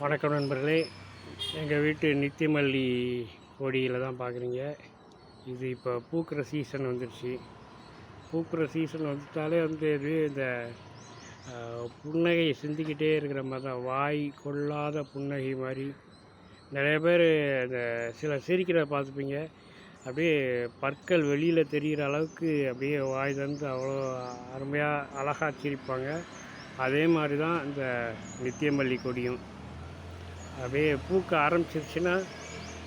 வணக்கம் நண்பர்களே. எங்கள் வீட்டு நித்தியமல்லி கொடியில் தான் பார்க்குறீங்க. இது இப்போ பூக்கிற சீசன் வந்துடுச்சு. பூக்கிற சீசன் வந்துட்டாலே இது இந்த புன்னகையை சிந்திக்கிட்டே இருக்கிற மாதிரி தான், வாய் கொள்ளாத புன்னகை மாதிரி. நிறைய பேர் இந்த சிரிக்கிறத பார்த்துப்பீங்க, அப்படியே பற்கள் வெளியில் தெரிகிற அளவுக்கு அப்படியே வாய் தந்து அவ்வளோ அருமையாக அழகாக சிரிப்பாங்க. அதே மாதிரி தான் இந்த நித்தியமல்லி கொடியும். அப்படியே பூக்க ஆரம்பிச்சிருச்சுன்னா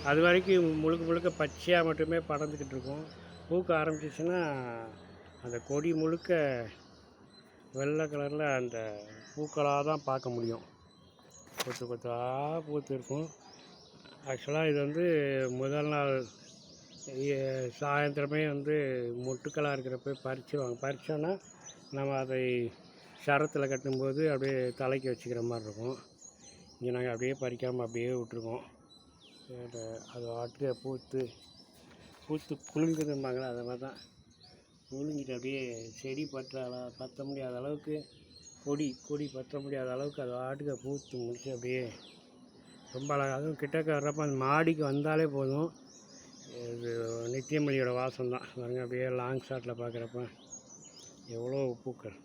அது வரைக்கும் முழுக்க பச்சையாக மட்டுமே படர்ந்துக்கிட்டு இருக்கும். பூக்க ஆரம்பிச்சிச்சுன்னா அந்த கொடி முழுக்க வெள்ளை கலரில் அந்த பூக்களாக தான் பார்க்க முடியும். கொத்தாக பூத்து இருக்கும். ஆக்சுவலாக இது முதல் நாள் சாயந்தரமே மொட்டுக்களாக இருக்கிறப்ப பறித்தோன்னா நம்ம அதை சரத்தில் கட்டும்போது அப்படியே தலைக்கு வச்சுக்கிற மாதிரி இருக்கும். இங்கே நாங்கள் அப்படியே பறிக்காமல் அப்படியே விட்ருக்கோம். அது வாட்டுக்கு பூத்து குலுங்குதும்பாங்களே, அதை மாதிரி தான் குலுங்கிட்டு அப்படியே செடி பற்ற முடியாத அளவுக்கு, கொடி பற்ற முடியாத அளவுக்கு அது வாட்டுக்கு பூத்து முடிச்சு அப்படியே ரொம்ப அழகாக. அதுவும் கிட்டக்க வர்றப்போ அந்த மாடிக்கு வந்தாலே போதும், இது நித்தியமல்லியோட வாசம் தான் பாருங்க. அப்படியே லாங் ஷாட்டில் பார்க்குறப்ப எவ்வளோ பூக்கள்,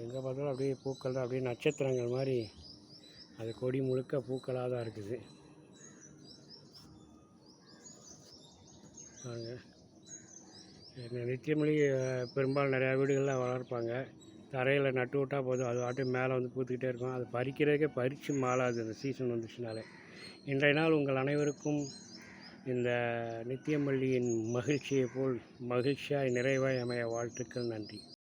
எங்கே பார்த்தாலும் அப்படியே பூக்கள் தான், அப்படியே நட்சத்திரங்கள் மாதிரி அது கொடி முழுக்க பூக்களாக தான் இருக்குது பாருங்க. நித்தியமல்லி பெரும்பாலும் நிறையா வீடுகளில் வளர்ப்பாங்க. தரையில் நட்டு விட்டால் போதும், அது வாட்டு மேலே பூத்துக்கிட்டே இருக்கும். அது பறிக்கிறதுக்கே பறித்து மாளாது அந்த சீசன் வந்துச்சுனாலே. இன்றைய நாள் உங்கள் அனைவருக்கும் இந்த நித்தியமல்லியின் மகிழ்ச்சியை போல் மகிழ்ச்சியாய் நிறைவாய் அமைய வாழ்த்துக்கள். நன்றி.